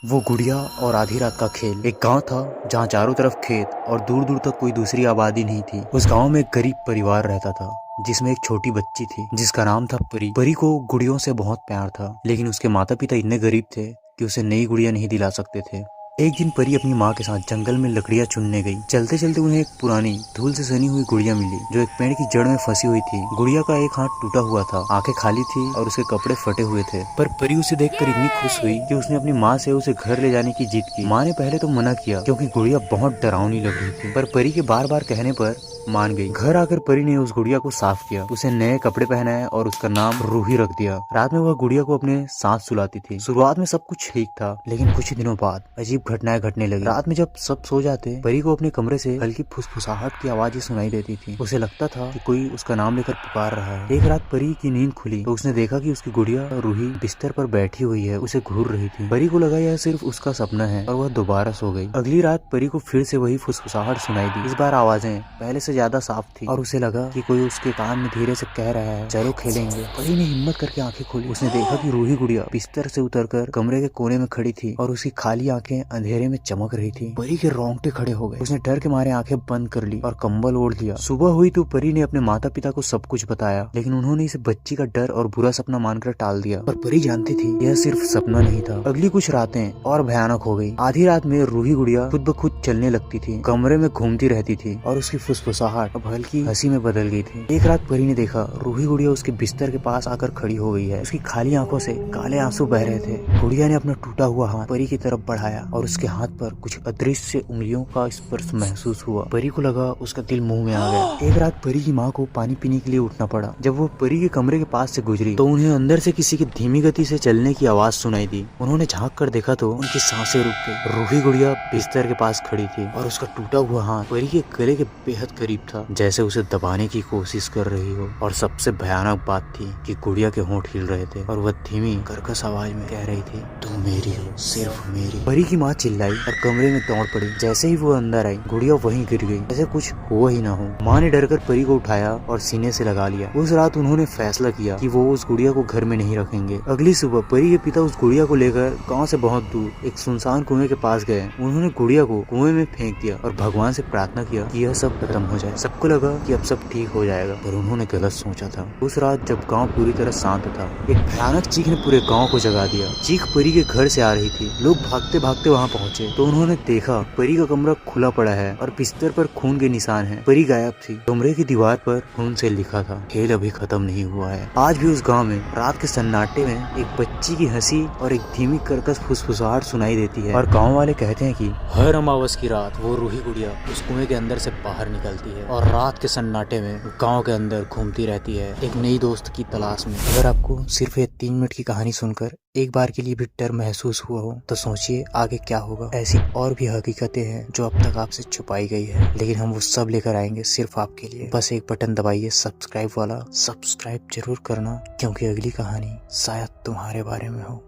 वो गुड़िया और आधी रात का खेल। एक गांव था जहां चारों तरफ खेत और दूर दूर तक कोई दूसरी आबादी नहीं थी। उस गांव में एक गरीब परिवार रहता था जिसमें एक छोटी बच्ची थी जिसका नाम था परी। परी को गुड़ियों से बहुत प्यार था, लेकिन उसके माता पिता इतने गरीब थे कि उसे नई गुड़िया नहीं दिला सकते थे। एक दिन परी अपनी माँ के साथ जंगल में लकड़ियाँ चुनने गई। चलते चलते उन्हें एक पुरानी धूल से सनी हुई गुड़िया मिली जो एक पेड़ की जड़ में फंसी हुई थी। गुड़िया का एक हाथ टूटा हुआ था, आंखें खाली थी और उसके कपड़े फटे हुए थे। पर परी उसे देखकर इतनी खुश हुई कि उसने अपनी माँ से उसे घर ले जाने की जिद की। माँ ने पहले तो मना किया क्योंकि गुड़िया बहुत डरावनी लग रही थी, पर परी के बार बार कहने पर मान गई। घर आकर परी ने उस गुड़िया को साफ किया, उसे नए कपड़े पहनाए और उसका नाम रूही रख दिया। रात में वह गुड़िया को अपने साथ सुलाती थी। शुरुआत में सब कुछ ठीक था, लेकिन कुछ दिनों बाद अजीब घटनाएं घटने लगी। रात में जब सब सो जाते, परी को अपने कमरे से हल्की फुसफुसाहट की आवाजें सुनाई देती थी। उसे लगता था कि कोई उसका नाम लेकर पुकार रहा है। एक रात परी की नींद खुली तो उसने देखा कि उसकी गुड़िया रूही बिस्तर पर बैठी हुई है, उसे घूर रही थी। परी को लगा यह सिर्फ उसका सपना है और वह दोबारा सो गई। अगली रात परी को फिर से वही फुसफुसाहट सुनाई दी। इस बार आवाजें पहले से ज्यादा साफ थी और उसे लगा कि कोई उसके कान में धीरे से कह रहा है, चलो खेलेंगे। परी ने हिम्मत करके आंखें खोली। उसने देखा कि रूही गुड़िया बिस्तर से उतरकर कमरे के कोने में खड़ी थी और उसकी खाली आंखें अंधेरे में चमक रही थी। परी के रोंगटे खड़े हो गए। उसने डर के मारे आंखें बंद कर ली और कंबल ओढ़ लिया। सुबह हुई तो परी ने अपने माता पिता को सब कुछ बताया, लेकिन उन्होंने इसे बच्ची का डर और बुरा सपना मानकर टाल दिया। पर परी जानती थी यह सिर्फ सपना नहीं था। अगली कुछ रातें और भयानक हो गई। आधी रात में रूही गुड़िया खुद ब खुद चलने लगती थी, कमरे में घूमती रहती थी और उसकी फुसफुसाहट अब हल्की हंसी में बदल गई थी। एक रात परी ने देखा रूही गुड़िया उसके बिस्तर के पास आकर खड़ी हो गई है। उसकी खाली आंखों से काले आंसू बह रहे थे। गुड़िया ने अपना टूटा हुआ हाथ परी की तरफ बढ़ाया और उसके हाथ पर कुछ अदृश्य उंगलियों का स्पर्श महसूस हुआ। परी को लगा उसका दिल मुंह में आ गया। एक रात परी की माँ को पानी पीने के लिए उठना पड़ा। जब वो परी के कमरे के पास से गुजरी तो उन्हें अंदर से किसी की धीमी गति से चलने की आवाज सुनाई दी। उन्होंने झांक कर देखा तो उनकी सांसें रुक गई। रूही गुड़िया बिस्तर के पास खड़ी थी और उसका टूटा हुआ हाथ परी के गले के बेहद करीब था, जैसे उसे दबाने की कोशिश कर रही हो। और सबसे भयानक बात थी कि गुड़िया के होंठ हिल रहे थे और वह धीमी कर्कश आवाज में कह रही थी, तुम मेरी हो, सिर्फ मेरी। परी की माँ चिल्लाई और कमरे में दौड़ पड़ी। जैसे ही वो अंदर आई गुड़िया वहीं गिर गई, जैसे कुछ हुआ ही ना हो। माँ ने डरकर परी को उठाया और सीने से लगा लिया। उस रात उन्होंने फैसला किया कि वो उस गुड़िया को घर में नहीं रखेंगे। अगली सुबह परी के पिता उस गुड़िया को लेकर गाँव से बहुत दूर एक सुनसान कुएं के पास गए। उन्होंने गुड़िया को कुएं में फेंक दिया और भगवान से प्रार्थना किया कि यह सब खत्म हो जाए। सबको लगा कि अब सब ठीक हो जाएगा, पर उन्होंने गलत सोचा था। उस रात जब गांव पूरी तरह शांत था, एक भयानक चीख ने पूरे गांव को जगा दिया। चीख परी के घर से आ रही थी। लोग भागते भागते वहां पहुंचे तो उन्होंने देखा परी का कमरा खुला पड़ा है और बिस्तर पर खून के निशान हैं। परी गायब थी। कमरे की दीवार पर खून से लिखा था, खेल अभी खत्म नहीं हुआ है। आज भी उस गाँव में रात के सन्नाटे में एक बच्ची की हंसी और एक धीमी कर्कश फुसफुसाहट सुनाई देती है। और गाँव वाले कहते हैं कि हर अमावस की रात वो रूही गुड़िया उस कुएं के अंदर से बाहर निकलती है और रात के सन्नाटे में गांव के अंदर घूमती रहती है एक नई दोस्त की तलाश में। अगर आपको सिर्फ ये 3 मिनट की कहानी सुनकर एक बार के लिए भी डर महसूस हुआ हो तो सोचिए आगे क्या होगा। ऐसी और भी हकीकतें हैं जो अब तक आपसे छुपाई गई है, लेकिन हम वो सब लेकर आएंगे सिर्फ आपके लिए। बस एक बटन दबाइए सब्सक्राइब वाला। सब्सक्राइब जरूर करना, क्योंकि अगली कहानी शायद तुम्हारे बारे में हो।